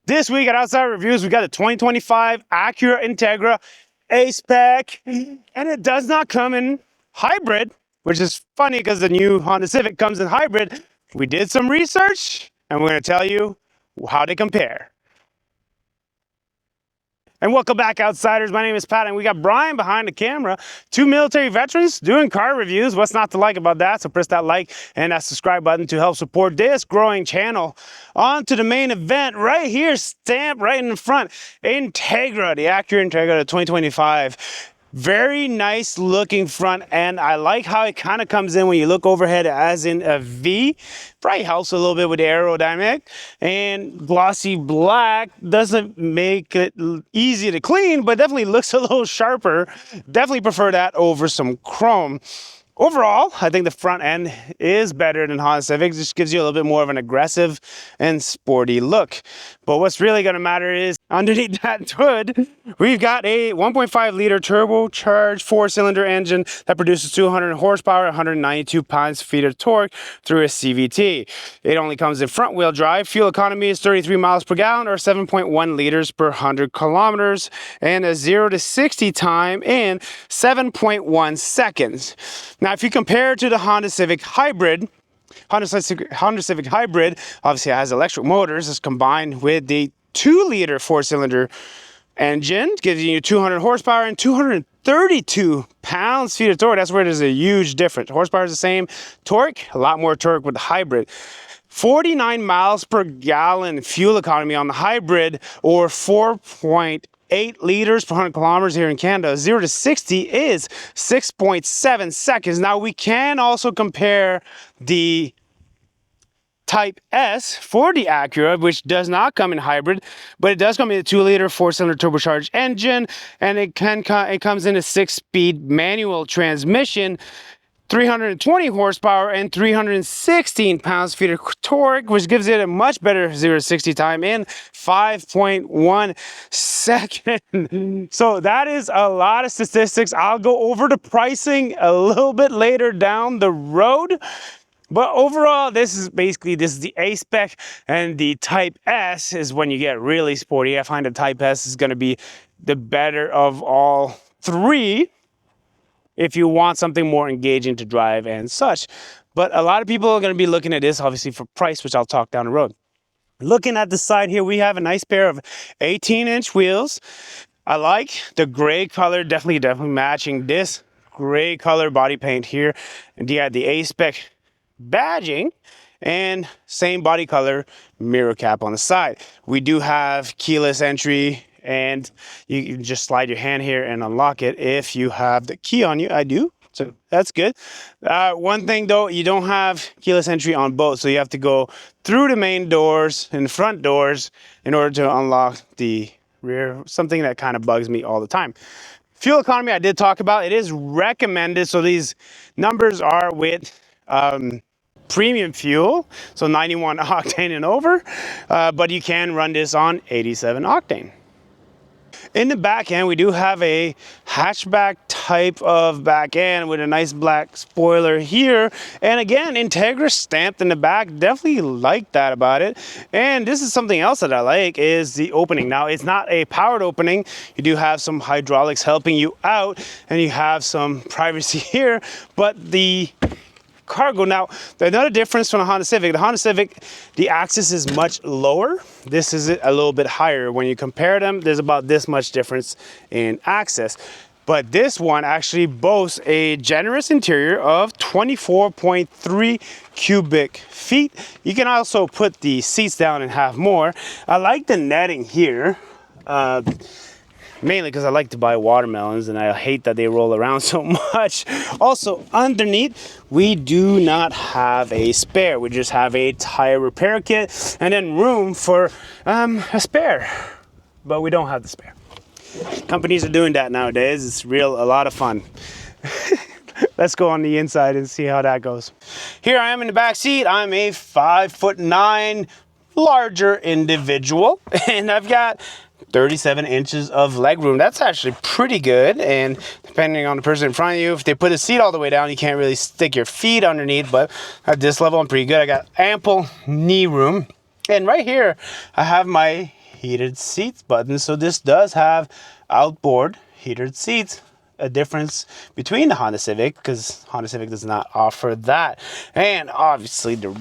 This week at Outside Reviews, we got a 2025 Acura Integra A-Spec, and it does not come in hybrid, which is funny because the new Honda Civic comes in hybrid. We did some research, and we're going to tell you how they compare. And welcome back, Outsiders. My name is Pat, and we got Brian behind the camera. Two military veterans doing car reviews. What's not to like about that? So press that like and that subscribe button to help support this growing channel. On to the main event right here, stamped right in the front. Integra, the Acura Integra, the 2025. Very nice looking front end. I like how it kind of comes in when you look overhead as in a V. Probably helps a little bit with the aerodynamic. And glossy black doesn't make it easy to clean, but definitely looks a little sharper. Definitely prefer that over some chrome. Overall, I think the front end is better than Honda Civic. It just gives you a little bit more of an aggressive and sporty look. But what's really going to matter is underneath that hood, we've got a 1.5 liter turbocharged 4-cylinder engine that produces 200 horsepower, 192 pounds-feet of torque through a CVT. It only comes in front-wheel drive. Fuel economy is 33 miles per gallon or 7.1 liters per 100 kilometers, and a 0 to 60 time in 7.1 seconds. Now, if you compare to the Honda Civic Hybrid, Honda Civic Hybrid obviously has electric motors. It's combined with the 2-liter 4-cylinder engine, giving you 200 horsepower and 232 pounds-feet of torque. That's where there's a huge difference. Horsepower is the same, torque, a lot more torque with the hybrid. 49 miles per gallon fuel economy on the hybrid, or 4.8 liters per 100 kilometers here in Canada. 0 to 60 is 6.7 seconds. Now, we can also compare the Type S for the Acura, which does not come in hybrid, but it does come in a 2-liter 4-cylinder turbocharged engine, and it comes in a 6-speed manual transmission, 320 horsepower and 316 pounds-feet of torque, which gives it a much better 0 to 60 time in 5.1 seconds. So that is a lot of statistics. I'll go over the pricing a little bit later down the road. But overall, this is the A-Spec, and the Type S is when you get really sporty. I find the Type S is going to be the better of all three if you want something more engaging to drive and such. But a lot of people are going to be looking at this, obviously, for price, which I'll talk down the road. Looking at the side here, we have a nice pair of 18-inch wheels. I like the gray color, definitely matching this gray color body paint here. And you got the A-Spec badging and same body color mirror cap on the side. We do have keyless entry, and you can just slide your hand here and unlock it if you have the key on you. I do, so that's good. One thing though, you don't have keyless entry on both, so you have to go through the main doors and front doors in order to unlock the rear, something that kind of bugs me all the time. Fuel economy, I did talk about. It is recommended, so these numbers are with premium fuel, so 91 octane and over, but you can run this on 87 octane. In the back end, we do have a hatchback type of back end with a nice black spoiler here. And again, Integra stamped in the back. Definitely like that about it. And this is something else that I like, is the opening. Now, it's not a powered opening. You do have some hydraulics helping you out, and you have some privacy here, but the cargo. Now, another difference from the Honda Civic. The Honda Civic, the axis is much lower. This is a little bit higher. When you compare them, there's about this much difference in axis. But this one actually boasts a generous interior of 24.3 cubic feet. You can also put the seats down and have more. I like the netting here. Mainly because I like to buy watermelons and I hate that they roll around so much. Also, underneath, we do not have a spare. We just have a tire repair kit and then room for a spare. But we don't have the spare. Companies are doing that nowadays. It's a lot of fun. Let's go on the inside and see how that goes. Here I am in the back seat. I'm a 5'9" larger individual, and I've got 37 inches of leg room. That's actually pretty good, and depending on the person in front of you, if they put a seat all the way down, you can't really stick your feet underneath, but at this level, I'm pretty good. I got ample knee room, and right here, I have my heated seats button. So this does have outboard heated seats. A difference between the Honda Civic, because Honda Civic does not offer that. And obviously the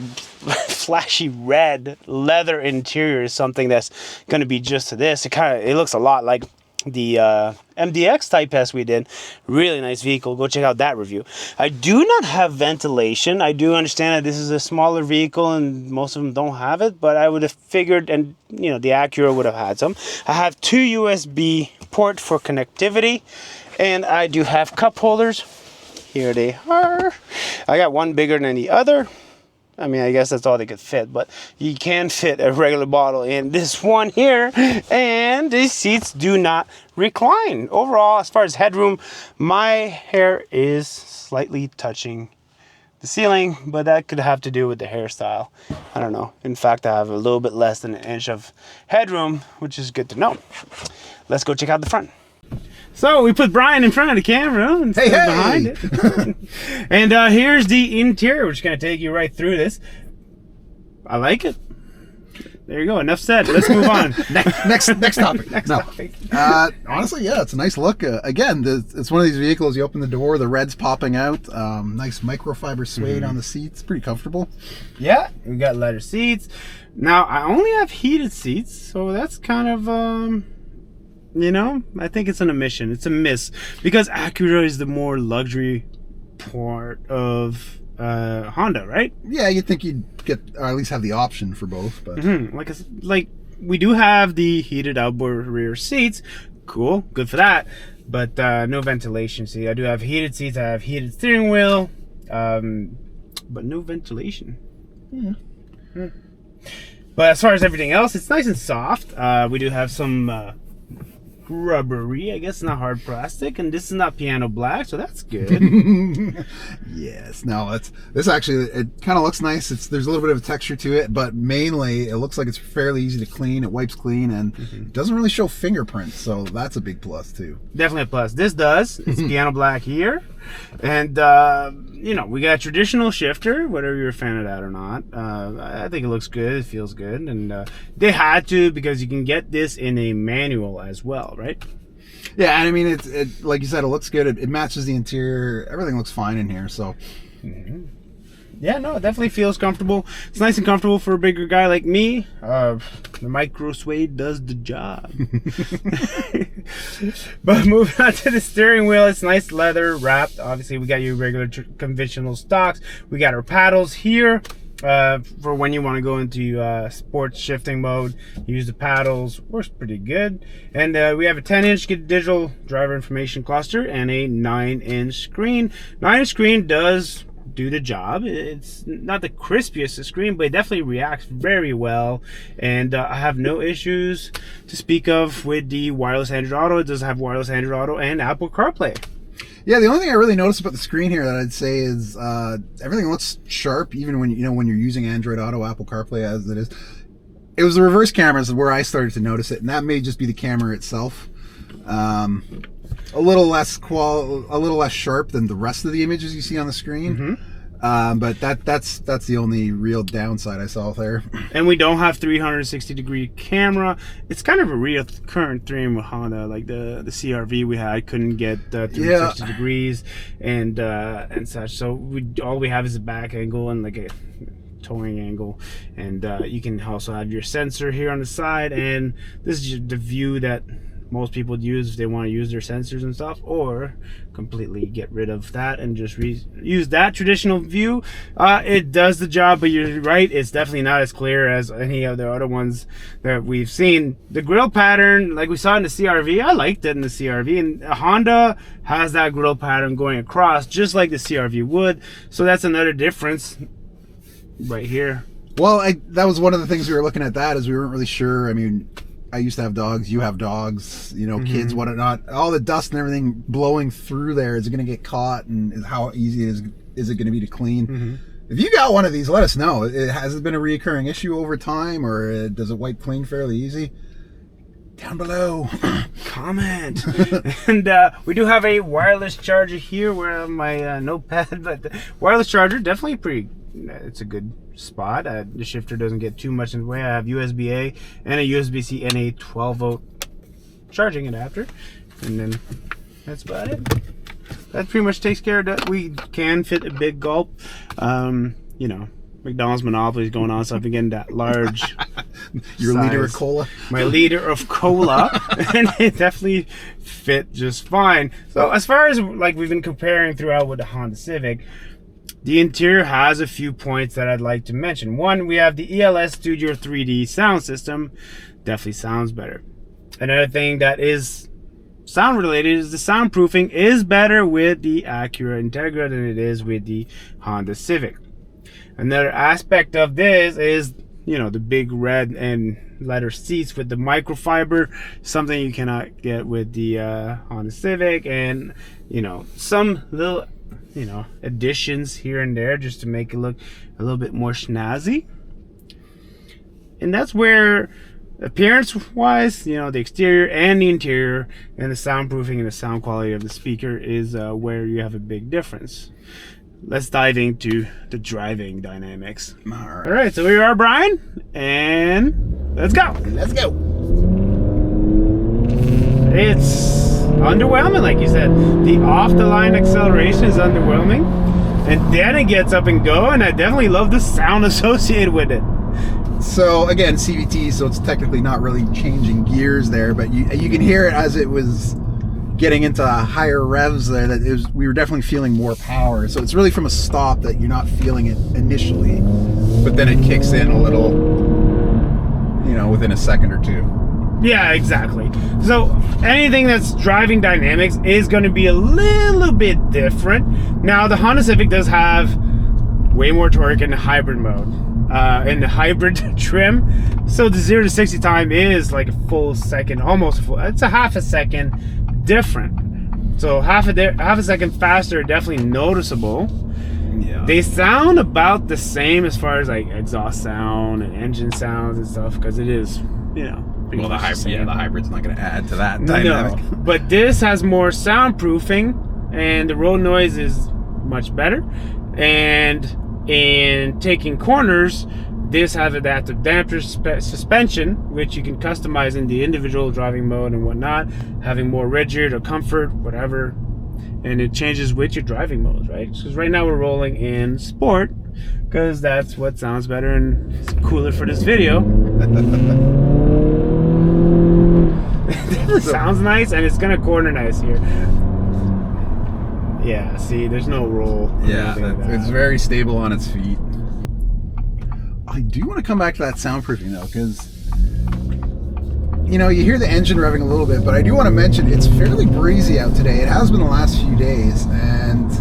flashy red leather interior is something that's going to be just to this. It looks a lot like the MDX Type S we did. Really nice vehicle. Go check out that review. I do not have ventilation. I do understand that this is a smaller vehicle and most of them don't have it, but I would have figured, and you know, the Acura would have had some. I have 2 USB port for connectivity, and I do have cup holders. Here they are. I got one bigger than the other. I mean, I guess that's all they could fit, but you can fit a regular bottle in this one here, and these seats do not recline. Overall, as far as headroom, my hair is slightly touching the ceiling, but that could have to do with the hairstyle. I don't know. In fact, I have a little bit less than an inch of headroom, which is good to know. Let's go check out the front. So we put Brian in front of the camera and behind it. And here's the interior. We're just going to take you right through this. I like it. There you go. Enough said. Let's move on. Next topic. Next topic. Honestly, yeah, it's a nice look. Again, it's one of these vehicles. You open the door, the red's popping out. Nice microfiber suede on the seats. Pretty comfortable. Yeah, we got leather seats. Now, I only have heated seats, so that's kind of... you know, I think it's an omission. It's a miss, because Acura is the more luxury part of Honda, right? Yeah, you'd think you'd get, or at least have the option for both. But like we do have the heated outboard rear seats. Cool, good for that. But no ventilation. See, I do have heated seats. I have heated steering wheel, but no ventilation. Yeah. But as far as everything else, it's nice and soft. We do have some rubbery, I guess, not hard plastic, and this is not piano black, so that's good. Yes, no, this actually, it kind of looks nice. There's a little bit of a texture to it, but mainly it looks like it's fairly easy to clean. It wipes clean, and it doesn't really show fingerprints, so that's a big plus too. Definitely a plus. This does. It's piano black here, and you know, we got a traditional shifter, whether you're a fan of that or not. I think it looks good. It feels good, and they had to, because you can get this in a manual as well, right? Yeah, and I mean, it like you said, it looks good. It matches the interior. Everything looks fine in here, so. Yeah, no, it definitely feels comfortable. It's nice and comfortable for a bigger guy like me. The micro suede does the job. But moving on to the steering wheel, it's nice leather wrapped. Obviously, we got your regular conventional stocks. We got our paddles here for when you want to go into sports shifting mode. Use the paddles. Works pretty good. And we have a 10-inch digital driver information cluster and a 9-inch screen. 9-inch screen does do the job. It's not the crispiest screen, but it definitely reacts very well, and I have no issues to speak of with the wireless Android Auto. It does have wireless Android Auto and Apple CarPlay. Yeah, the only thing I really noticed about the screen here that I'd say is everything looks sharp, even when when you're using Android Auto, Apple CarPlay as it is. It was the reverse cameras where I started to notice it, and that may just be the camera itself. A little less sharp than the rest of the images you see on the screen. But that's the only real downside I saw there. And we don't have 360-degree camera. It's kind of a real current theme with Honda. Like the CR-V we had couldn't get 360 degrees and such. So all we have is a back angle and like a towing angle, and you can also have your sensor here on the side, and this is the view that most people use if they want to use their sensors and stuff, or completely get rid of that and just use that traditional view. It does the job, but you're right, it's definitely not as clear as any of the other ones that we've seen. The grille pattern, like we saw in the CR-V, I liked it in the CR-V, and Honda has that grille pattern going across just like the CR-V would, so that's another difference right here. Well, that was one of the things we were looking at, that is we weren't really sure. I mean, I used to have dogs, you have dogs, kids, whatnot. All the dust and everything blowing through there, is it going to get caught, and how easy is it going to be to clean? If you got one of these, let us know. Has it been a reoccurring issue over time, or does it wipe clean fairly easy? Down below. Comment. And we do have a wireless charger here. Where on my notepad, but the wireless charger, definitely pretty it's a good spot. The shifter doesn't get too much in the way. I have USB-A and a USB-C and a 12-volt charging adapter, and then that's about it. That pretty much takes care of that. We can fit a big gulp. You know, McDonald's monopoly is going on, so I've been getting that large. Your size. liter of cola. My liter of cola, and it definitely fit just fine. So as far as like we've been comparing throughout with the Honda Civic, the interior has a few points that I'd like to mention. One, we have the ELS Studio 3D sound system. Definitely sounds better. Another thing that is sound related is the soundproofing is better with the Acura Integra than it is with the Honda Civic. Another aspect of this is, you know, the big red and leather seats with the microfiber, something you cannot get with the Honda Civic, and, you know, some little, you know, additions here and there just to make it look a little bit more snazzy. And that's where, appearance wise, you know, the exterior and the interior and the soundproofing and the sound quality of the speaker is where you have a big difference. Let's dive into the driving dynamics. All right, so here you are, Brian, and let's go. Let's go. It's underwhelming, like you said. The off-the-line acceleration is underwhelming, and then it gets up and go, and I definitely love the sound associated with it. So again, CVT, so it's technically not really changing gears there, but you can hear it as it was getting into higher revs there, that we were definitely feeling more power. So it's really from a stop that you're not feeling it initially, but then it kicks in a little, you know, within a second or two. Yeah, exactly. So anything that's driving dynamics is going to be a little bit different. Now, the Honda Civic does have way more torque in the hybrid mode, in the hybrid trim. So the 0 to 60 time is like a full second, almost a full, it's a half a second different. So half a second faster, definitely noticeable. Yeah. They sound about the same as far as like exhaust sound and engine sounds and stuff, because it is, you know. Well, the hybrid's not going to add to that dynamic. No, but this has more soundproofing, and the road noise is much better. And in taking corners, this has adaptive damper suspension, which you can customize in the individual driving mode and whatnot, having more rigid or comfort, whatever. And it changes with your driving modes, right? Because right now we're rolling in sport, because that's what sounds better and it's cooler for this video. It sounds nice, and it's gonna corner nice here. Yeah, see, there's no roll. Yeah, it's very stable on its feet. I do want to come back to that soundproofing though, because you know, you hear the engine revving a little bit, but I do want to mention it's fairly breezy out today. It has been the last few days, and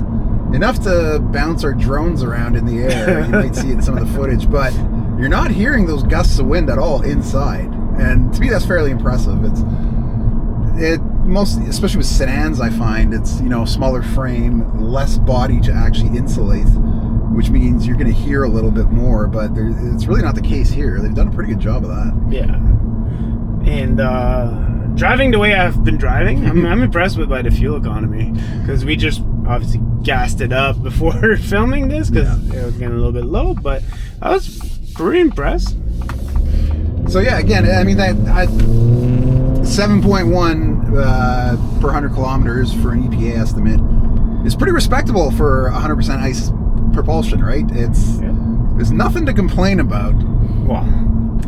enough to bounce our drones around in the air. You might see it in some of the footage, but you're not hearing those gusts of wind at all inside. And to me, that's fairly impressive. Mostly, especially with sedans, I find it's, you know, smaller frame, less body to actually insulate, which means you're going to hear a little bit more. But it's really not the case here. They've done a pretty good job of that. Yeah. And driving the way I've been driving, I'm impressed by the fuel economy, because we just obviously gassed it up before filming this because it was getting a little bit low. But I was pretty impressed. So yeah, again, I mean, that 7.1 per 100 kilometers for an EPA estimate is pretty respectable for 100% ICE propulsion, right? There's nothing to complain about. Wow.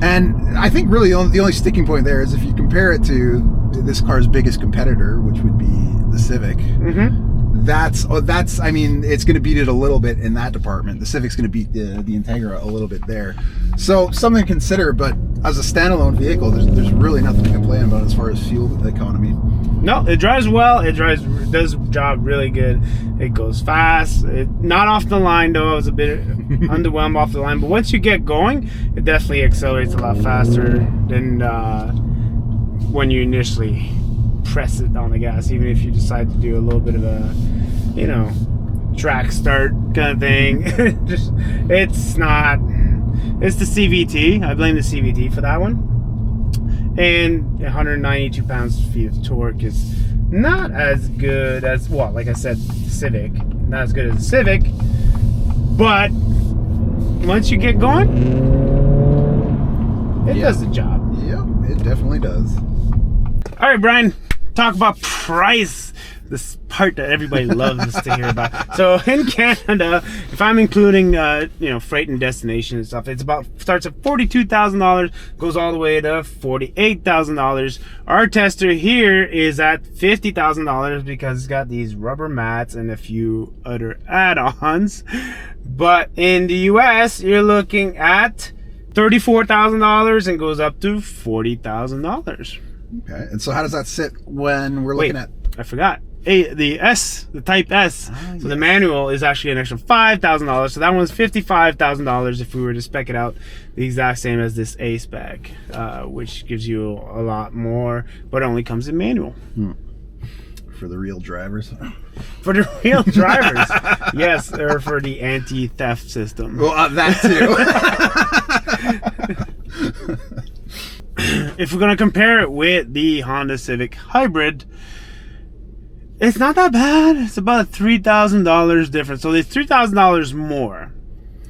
And I think really the only sticking point there is if you compare it to this car's biggest competitor, which would be the Civic. Mm-hmm. That's I mean, it's going to beat it a little bit in that department. The Civic's going to beat the Integra a little bit there. So something to consider, but as a standalone vehicle, there's really nothing to complain about as far as fuel economy. No, it drives well. It does the job really good. It goes fast. Not off the line though. I was a bit underwhelmed off the line, but once you get going, it definitely accelerates a lot faster than when you initially press it on the gas, even if you decide to do a little bit of a, you know, track start kind of thing. It's the CVT. I blame the CVT for that one. And 192 pounds-feet of torque is not as good as, well, like I said, Civic. Not as good as the Civic, but once you get going, it does the job. Yep, it definitely does. All right, Brian, talk about price. This part that everybody loves to hear about. So in Canada, if I'm including freight and destination and stuff, starts at $42,000, goes all the way to $48,000. Our tester here is at $50,000 because it's got these rubber mats and a few other add-ons. But in the US, you're looking at $34,000 and goes up to $40,000. Okay, and so how does that sit when we're looking at? I forgot. The Type S. So the manual is actually an extra $5,000. So that one's $55,000 if we were to spec it out the exact same as this A spec, which gives you a lot more, but it only comes in manual. For the real drivers. For the real drivers, yes, or for the anti-theft system. Well, that too. If we're gonna compare it with the Honda Civic Hybrid, it's not that bad. It's about $3,000 difference. So there's $3,000 more,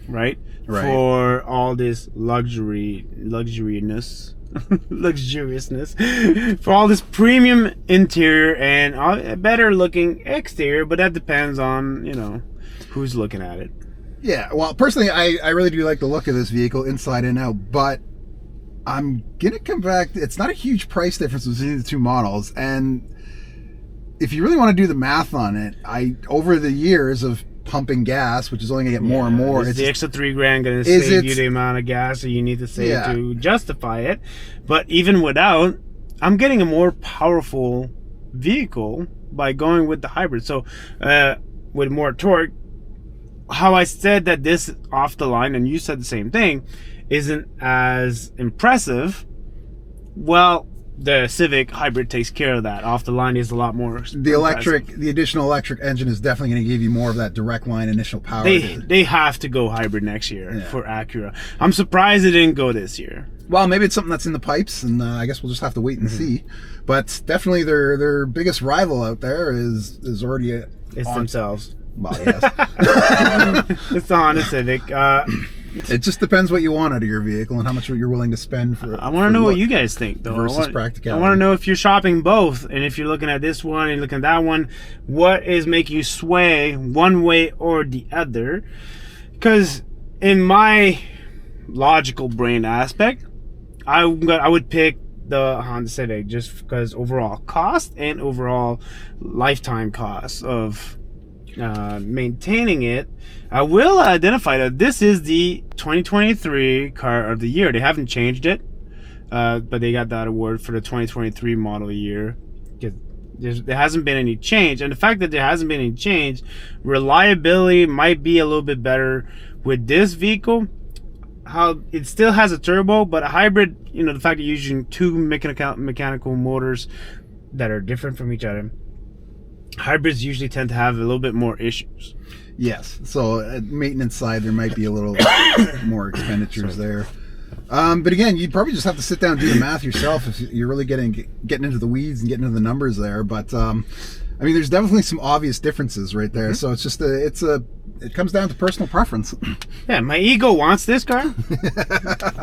right? For all this luxuriousness, for all this premium interior and a better looking exterior. But that depends on who's looking at it. Yeah. Well, personally, I really do like the look of this vehicle inside and out, but I'm gonna come back. It's not a huge price difference between the two models, and if you really want to do the math on it, over the years of pumping gas, which is only gonna get more and more, it's the extra $3,000 gonna save you the amount of gas that you need to save to justify it. But even without, I'm getting a more powerful vehicle by going with the hybrid. So with more torque, how I said that this off the line, and you said the same thing, isn't as impressive. Well, the Civic Hybrid takes care of that. Off the line is a lot more. The additional electric engine is definitely going to give you more of that direct line initial power. They have to go hybrid next year for Acura. I'm surprised it didn't go this year. Well, maybe it's something that's in the pipes, and I guess we'll just have to wait and see. But definitely their biggest rival out there is already themselves. Well, yes. It's the Honda Civic. It just depends what you want out of your vehicle and how much you're willing to spend for. I want to know what you guys think, though. Versus practicality. I want to know if you're shopping both, and if you're looking at this one and looking at that one, what is making you sway one way or the other? Because in my logical brain aspect, I would pick the Honda Civic just because overall cost and overall lifetime cost of maintaining it. I will identify that this is the 2023 car of the year. They haven't changed it, but they got that award for the 2023 model year. There hasn't been any change, and the fact that there hasn't been any change, reliability might be a little bit better with this vehicle. How it still has a turbo, but a hybrid, the fact that you're using two mechanical motors that are different from each other, hybrids usually tend to have a little bit more issues. Yes, so at maintenance side there might be a little more expenditures there. But again, you'd probably just have to sit down and do the math yourself if you're really getting into the weeds and getting into the numbers there. But there's definitely some obvious differences right there. So it's just it comes down to personal preference. Yeah, my ego wants this car.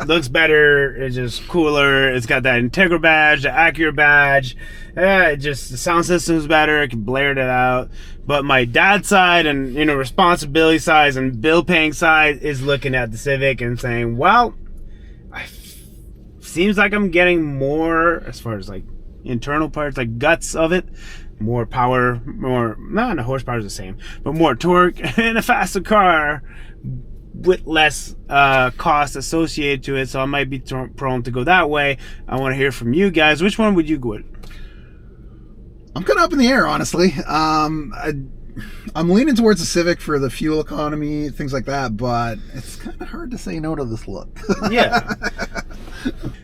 Looks better. It's just cooler. It's got that Integra badge, the Acura badge. The sound system's better. I can blare that out. But my dad's side and responsibility side and bill paying side is looking at the Civic and saying, well, seems like I'm getting more as far as like internal parts, like guts of it. More power, the horsepower is the same, but more torque and a faster car with less cost associated to it. So I might be prone to go that way. I want to hear from you guys. Which one would you go with? I'm kind of up in the air, honestly. I'm leaning towards the Civic for the fuel economy, things like that, but it's kind of hard to say no to this look. Yeah.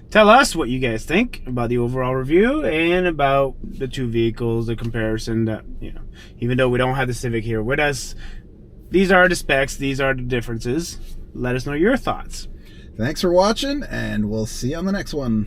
Tell us what you guys think about the overall review and about the two vehicles, the comparison that, even though we don't have the Civic here with us, these are the specs, these are the differences. Let us know your thoughts. Thanks for watching, and we'll see you on the next one.